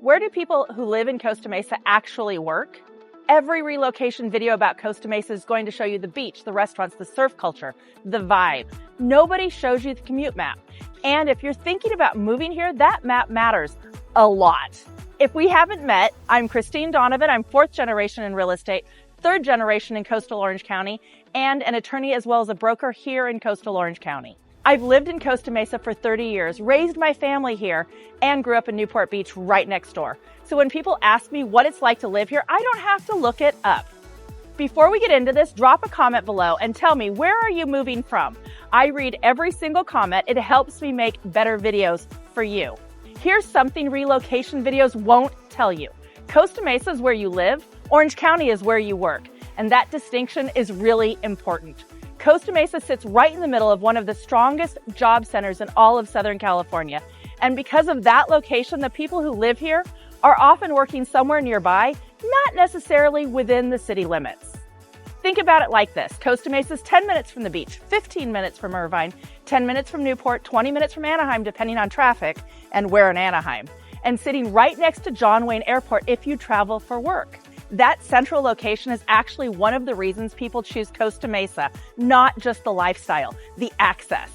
Where do people who live in Costa Mesa actually work? Every relocation video about Costa Mesa is going to show you the beach, the restaurants, the surf culture, the vibe. Nobody shows you the commute map. And if you're thinking about moving here, that map matters a lot. If we haven't met, I'm Christine Donovan. I'm fourth generation in real estate, third generation in coastal Orange County, and an attorney as well as a broker here in coastal Orange County. I've lived in Costa Mesa for 30 years, raised my family here, and grew up in Newport Beach right next door. So when people ask me what it's like to live here, I don't have to look it up. Before we get into this, drop a comment below and tell me, where are you moving from? I read every single comment. It helps me make better videos for you. Here's something relocation videos won't tell you. Costa Mesa is where you live, Orange County is where you work, and that distinction is really important. Costa Mesa sits right in the middle of one of the strongest job centers in all of Southern California. And because of that location, the people who live here are often working somewhere nearby, not necessarily within the city limits. Think about it like this. Costa Mesa is 10 minutes from the beach, 15 minutes from Irvine, 10 minutes from Newport, 20 minutes from Anaheim, depending on traffic and where in Anaheim, and sitting right next to John Wayne Airport if you travel for work. That central location is actually one of the reasons people choose Costa Mesa, not just the lifestyle, the access.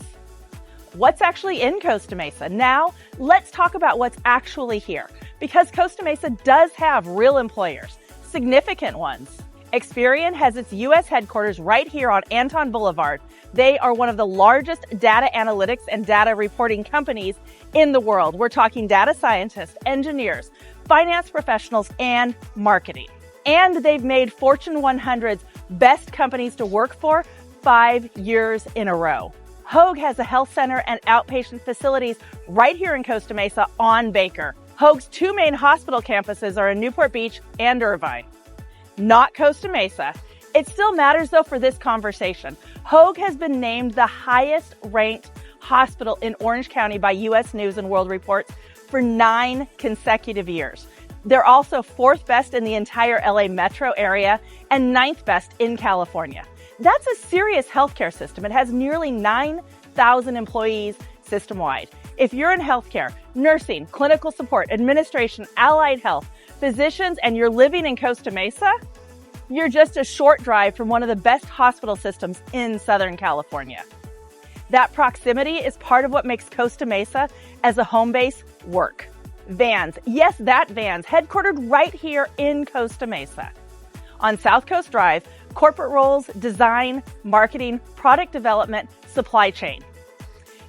What's actually in Costa Mesa? Now, let's talk about what's actually here, because Costa Mesa does have real employers, significant ones. Experian has its U.S. headquarters right here on Anton Boulevard. They are one of the largest data analytics and data reporting companies in the world. We're talking data scientists, engineers, finance professionals, and marketing. And they've made Fortune 100's best companies to work for 5 years in a row. Hoag has a health center and outpatient facilities right here in Costa Mesa on Baker. Hoag's two main hospital campuses are in Newport Beach and Irvine. Not Costa Mesa. It still matters though for this conversation. Hoag has been named the highest ranked hospital in Orange County by U.S. News and World Report for 9 consecutive years. They're also 4th best in the entire LA metro area and 9th best in California. That's a serious healthcare system. It has nearly 9,000 employees system-wide. If you're in healthcare, nursing, clinical support, administration, allied health, physicians, and you're living in Costa Mesa, you're just a short drive from one of the best hospital systems in Southern California. That proximity is part of what makes Costa Mesa as a home base work. Vans, yes, that Vans, headquartered right here in Costa Mesa. On South Coast Drive, corporate roles, design, marketing, product development, supply chain.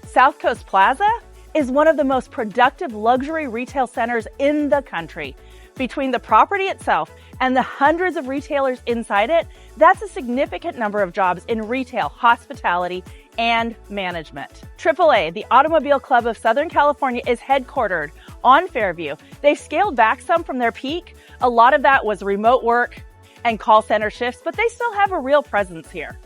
South Coast Plaza is one of the most productive luxury retail centers in the country. Between the property itself and the hundreds of retailers inside it, that's a significant number of jobs in retail, hospitality, and management. AAA, the Automobile Club of Southern California, is headquartered on Fairview. They've scaled back some from their peak. A lot of that was remote work and call center shifts, but they still have a real presence here.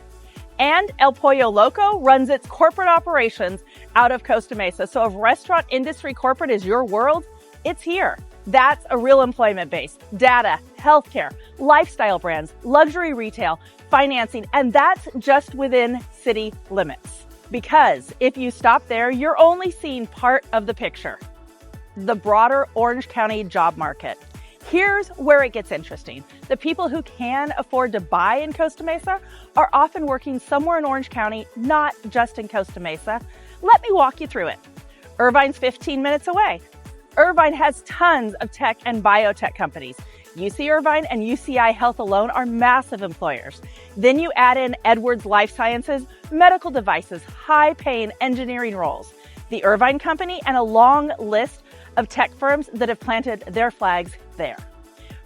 And El Pollo Loco runs its corporate operations out of Costa Mesa. So if restaurant industry corporate is your world, it's here. That's a real employment base. Data, healthcare, lifestyle brands, luxury retail, financing, and that's just within city limits. Because if you stop there, you're only seeing part of the picture. The broader Orange County job market. Here's where it gets interesting. The people who can afford to buy in Costa Mesa are often working somewhere in Orange County, not just in Costa Mesa. Let me walk you through it. Irvine's 15 minutes away. Irvine has tons of tech and biotech companies. UC Irvine and UCI Health alone are massive employers. Then you add in Edwards Life Sciences, medical devices, high-paying engineering roles, the Irvine Company, and a long list of tech firms that have planted their flags there.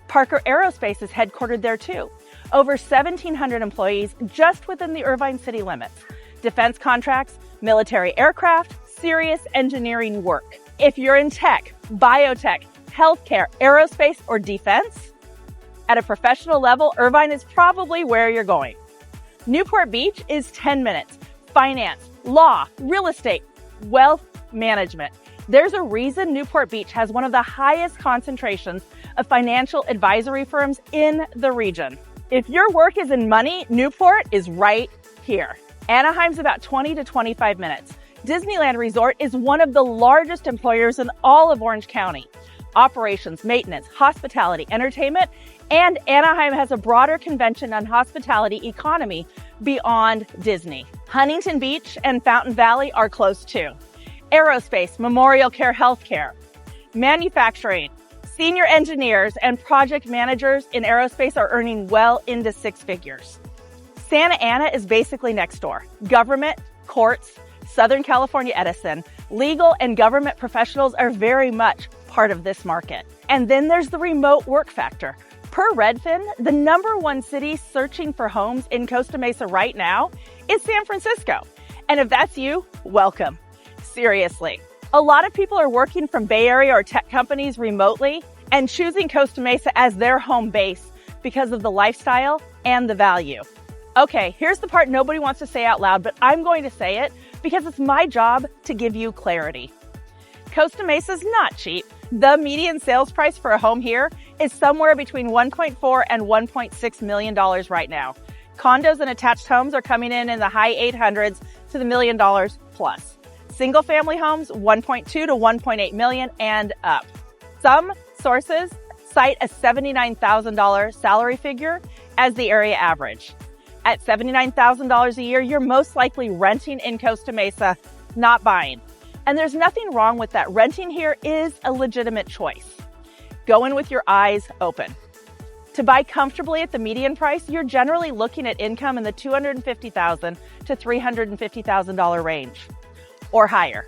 Parker Aerospace is headquartered there too. Over 1,700 employees just within the Irvine city limits. Defense contracts, military aircraft, serious engineering work. If you're in tech, biotech, healthcare, aerospace, or defense, at a professional level, Irvine is probably where you're going. Newport Beach is 10 minutes. Finance, law, real estate, wealth management. There's a reason Newport Beach has one of the highest concentrations of financial advisory firms in the region. If your work is in money, Newport is right here. Anaheim's about 20 to 25 minutes. Disneyland Resort is one of the largest employers in all of Orange County. operations, maintenance, hospitality, entertainment, and Anaheim has a broader convention and hospitality economy beyond Disney. Huntington Beach and Fountain Valley are close too. Aerospace, Memorial Care Healthcare, manufacturing, senior engineers, and project managers in aerospace are earning well into six figures. Santa Ana is basically next door. Government, courts, Southern California Edison, legal and government professionals are very much part of this market. And then there's the remote work factor. Per Redfin, the #1 city searching for homes in Costa Mesa right now is San Francisco. And if that's you, welcome. Seriously. A lot of people are working from Bay Area or tech companies remotely and choosing Costa Mesa as their home base because of the lifestyle and the value. Okay, here's the part nobody wants to say out loud, but I'm going to say it because it's my job to give you clarity. Costa Mesa's not cheap. The median sales price for a home here is somewhere between $1.4 and $1.6 million right now. Condos and attached homes are coming in the high 800s to the $1 million plus. Single family homes, 1.2 to 1.8 million and up. Some sources cite a $79,000 salary figure as the area average. At $79,000 a year, you're most likely renting in Costa Mesa, not buying. And there's nothing wrong with that. Renting here is a legitimate choice. Go in with your eyes open. To buy comfortably at the median price, you're generally looking at income in the $250,000 to $350,000 range or higher,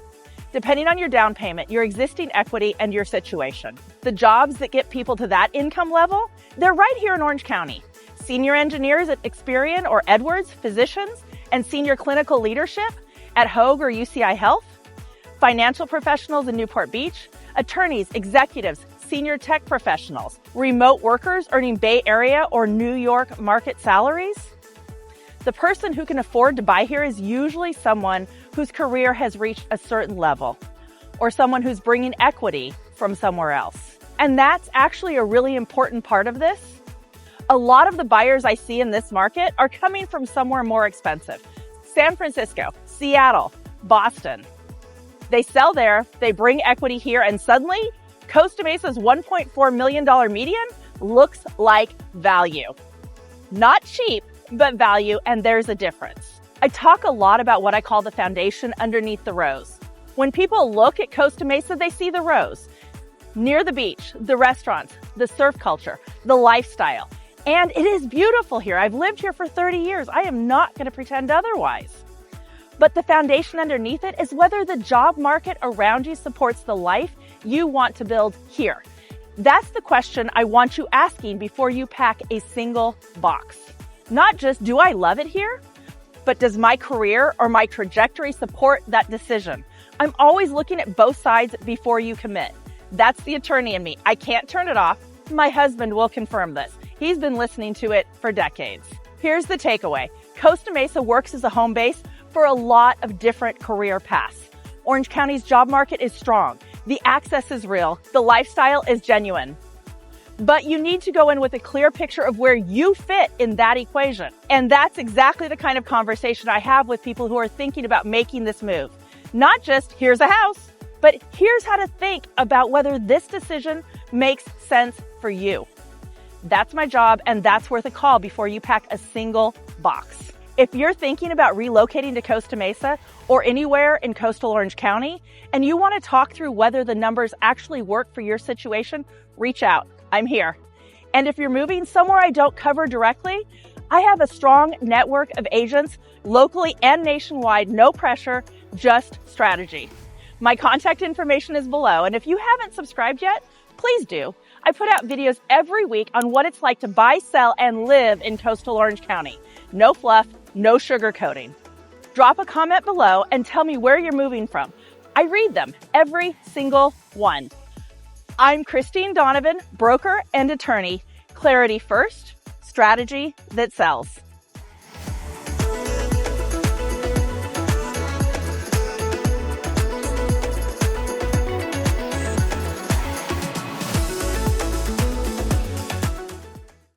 depending on your down payment, your existing equity, and your situation. The jobs that get people to that income level, they're right here in Orange County. Senior engineers at Experian or Edwards, physicians, and senior clinical leadership at Hoag or UCI Health, financial professionals in Newport Beach, attorneys, executives, senior tech professionals, remote workers earning Bay Area or New York market salaries. The person who can afford to buy here is usually someone whose career has reached a certain level or someone who's bringing equity from somewhere else. And that's actually a really important part of this. A lot of the buyers I see in this market are coming from somewhere more expensive. San Francisco, Seattle, Boston. They sell there, they bring equity here, and suddenly Costa Mesa's $1.4 million median looks like value. Not cheap, but value, and there's a difference. I talk a lot about what I call the foundation underneath the rose. When people look at Costa Mesa, they see the rose. Near the beach, the restaurants, the surf culture, the lifestyle. And it is beautiful here. I've lived here for 30 years. I am not going to pretend otherwise. But the foundation underneath it is whether the job market around you supports the life you want to build here. That's the question I want you asking before you pack a single box. Not just, do I love it here? But does my career or my trajectory support that decision? I'm always looking at both sides before you commit. That's the attorney in me. I can't turn it off. My husband will confirm this. He's been listening to it for decades. Here's the takeaway. Costa Mesa works as a home base for a lot of different career paths. Orange County's job market is strong. The access is real. The lifestyle is genuine. But you need to go in with a clear picture of where you fit in that equation. And that's exactly the kind of conversation I have with people who are thinking about making this move. Not just, here's a house, but here's how to think about whether this decision makes sense for you. That's my job, and that's worth a call before you pack a single box. If you're thinking about relocating to Costa Mesa or anywhere in coastal Orange County, and you want to talk through whether the numbers actually work for your situation, reach out. I'm here. And if you're moving somewhere I don't cover directly, I have a strong network of agents locally and nationwide, no pressure, just strategy. My contact information is below, and if you haven't subscribed yet, please do. I put out videos every week on what it's like to buy, sell, and live in coastal Orange County. No fluff, no sugarcoating. Drop a comment below and tell me where you're moving from. I read them, every single one. I'm Christine Donovan, broker and attorney. Clarity first, strategy that sells.